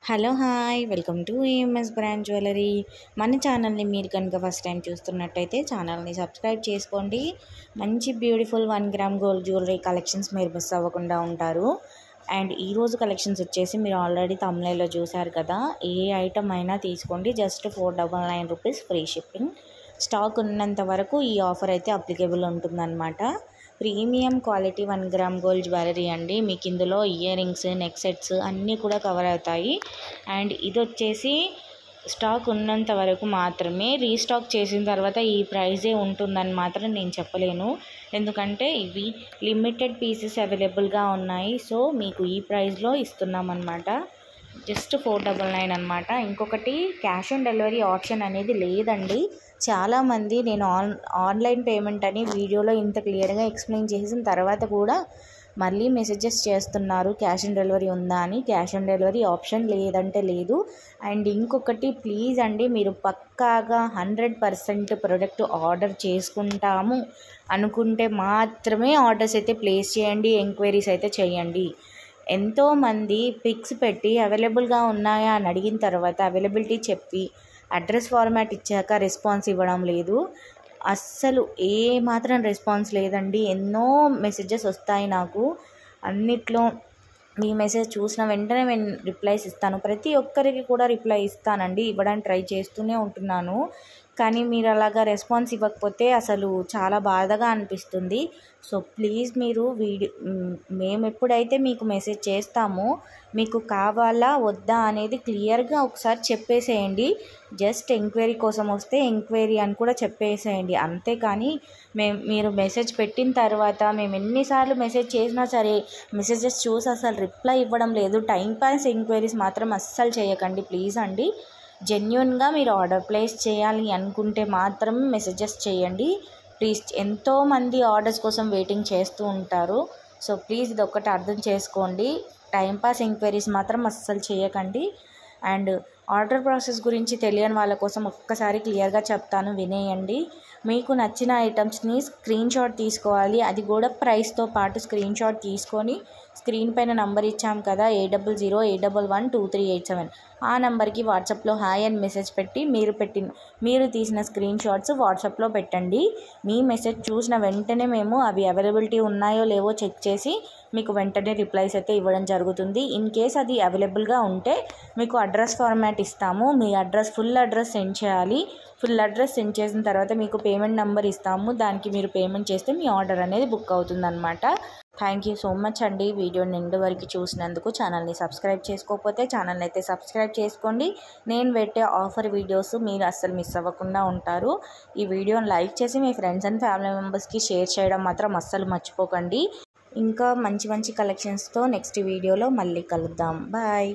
Hello hi welcome to AMS brand jewellery. మన ఛానల్ని మీరు కనుక ఫస్ట్ టైం చూస్తున్నట్టయితే ఛానల్ని సబ్స్క్రైబ్ చేసుకోండి. మంచి beautiful 1 gram gold jewellery collections మీరు మిస్ అవ్వకుండా ఉంటారు. అండ్ ఈరోజు కలెక్షన్స్ వచ్చేసి మీరు ఆల్రెడీ తమ్నెయిల్లో చూసారు కదా, ఏ ఐటమ్ అయినా తీసుకోండి, just 499 rupees free shipping. Stock ఉన్నంత వరకు ఈ ఆఫర్ అయితే అప్లికేబుల్ ఉంటుందన్నమాట. Premium quality 1 gram gold jewellery అండి. మీకు ఇందులో ఇయర్ రింగ్స్, నెక్ సెట్స్ అన్నీ కూడా కవర్ అవుతాయి. అండ్ ఇది వచ్చేసి స్టాక్ ఉన్నంత వరకు మాత్రమే, రీస్టాక్ చేసిన తర్వాత ఈ ప్రైజే ఉంటుందని మాత్రం నేను చెప్పలేను, ఎందుకంటే ఇవి లిమిటెడ్ పీసెస్ అవైలబుల్గా ఉన్నాయి. సో మీకు ఈ ప్రైస్లో ఇస్తున్నాం అన్నమాట, జస్ట్ 499 అనమాట. ఇంకొకటి క్యాష్ ఆన్ డెలివరీ ఆప్షన్ అనేది లేదండి. చాలామంది నేను ఆన్లైన్ పేమెంట్ అని వీడియోలో ఇంత క్లియర్గా ఎక్స్ప్లెయిన్ చేసిన తర్వాత కూడా మళ్ళీ మెసేజెస్ చేస్తున్నారు క్యాష్ ఆన్ డెలివరీ ఉందా అని. క్యాష్ ఆన్ డెలివరీ ఆప్షన్ లేదంటే లేదు. అండ్ ఇంకొకటి ప్లీజ్ అండి, మీరు పక్కాగా 100% ప్రోడక్ట్ ఆర్డర్ చేసుకుంటాము అనుకుంటే మాత్రమే ఆర్డర్స్ అయితే ప్లేస్ చేయండి, ఎంక్వైరీస్ అయితే చేయండి. ఎంతోమంది పిక్స్ పెట్టి అవైలబుల్గా ఉన్నాయా అని అడిగిన తర్వాత అవైలబిలిటీ చెప్పి అడ్రస్ ఫార్మాట్ ఇచ్చాక రెస్పాన్స్ ఇవ్వడం లేదు. అస్సలు ఏ మాత్రం రెస్పాన్స్ లేదండి. ఎన్నో మెసేజెస్ వస్తాయి నాకు, అన్నిట్లో మీ మెసేజ్ చూసిన వెంటనే నేను రిప్లైస్ ఇస్తాను. ప్రతి ఒక్కరికి కూడా రిప్లై ఇస్తానండి, ఇవ్వడానికి ట్రై చేస్తూనే ఉంటున్నాను. కానీ మీరు అలాగా రెస్పాన్స్ ఇవ్వకపోతే అసలు చాలా బాధగా అనిపిస్తుంది. సో ప్లీజ్ మీరు మేము ఎప్పుడైతే మీకు మెసేజ్ చేస్తామో మీకు కావాలా వద్దా అనేది క్లియర్గా ఒకసారి చెప్పేసేయండి. జస్ట్ ఎంక్వైరీ కోసం వస్తే ఎంక్వైరీ అని కూడా చెప్పేసేయండి. అంతేకాని మీరు మెసేజ్ పెట్టిన తర్వాత మేము ఎన్నిసార్లు మెసేజ్ చేసినా సరే మెసేజెస్ చూసి అసలు రిప్లై ఇవ్వడం లేదు, టైంపాస్ ఎంక్వైరీస్ మాత్రం అస్సలు చేయకండి ప్లీజ్ అండి. జెన్యున్గా మీరు ఆర్డర్ ప్లేస్ చేయాలి అనుకుంటే మాత్రం మెసేజెస్ చేయండి ప్లీజ్. ఎంతోమంది ఆర్డర్స్ కోసం వెయిటింగ్ చేస్తూ ఉంటారు. సో ప్లీజ్ ఇది ఒక్కటి అర్థం చేసుకోండి, టైంపాస్ ఎంక్వైరీస్ మాత్రం అస్సలు చేయకండి. అండ్ ఆర్డర్ ప్రాసెస్ గురించి తెలియని వాళ్ళ కోసం ఒక్కసారి క్లియర్గా చెప్తాను, వినేయండి. మీకు నచ్చిన ఐటమ్స్ని స్క్రీన్ షాట్ తీసుకోవాలి, అది కూడా ప్రైస్తో పాటు స్క్రీన్ షాట్ తీసుకొని స్క్రీన్ పైన నంబర్ ఇచ్చాం కదా 8008112387, ఆ నెంబర్కి వాట్సాప్లో హాయ్ అని మెసేజ్ పెట్టి మీరు తీసిన స్క్రీన్ షాట్స్ వాట్సాప్లో పెట్టండి. మీ మెసేజ్ చూసిన వెంటనే మేము అవి అవైలబిలిటీ ఉన్నాయో లేవో చెక్ చేసి మీకు వెంటనే రిప్లైస్ అయితే ఇవ్వడం జరుగుతుంది. ఇన్ కేస్ అది అవైలబుల్గా ఉంటే మీకు అడ్రస్ ఫార్మాట్ ఇస్తాము, మీ ఫుల్ అడ్రస్ సెండ్ చేయాలి. ఫుల్ అడ్రస్ సెండ్ చేసిన తర్వాత మీకు పేమెంట్ నెంబర్ ఇస్తాము, దానికి మీరు పేమెంట్ చేస్తే మీ ఆర్డర్ అనేది బుక్ అవుతుందన్నమాట. థ్యాంక్ యూ సో మచ్ అండి వీడియో నిండు వరకు చూసినందుకు. ఛానల్ని సబ్స్క్రైబ్ చేసుకోకపోతే ఛానల్ని అయితే సబ్స్క్రైబ్ చేసుకోండి. నేను పెట్టే ఆఫర్ వీడియోస్ మీరు అస్సలు మిస్ అవ్వకుండా ఉంటారు. ఈ వీడియోని లైక్ చేసి మీ ఫ్రెండ్స్ అండ్ ఫ్యామిలీ మెంబర్స్కి షేర్ చేయడం మాత్రం అస్సలు మర్చిపోకండి. ఇంకా మంచి మంచి కలెక్షన్స్తో నెక్స్ట్ వీడియోలో మళ్ళీ కలుద్దాం. బాయ్.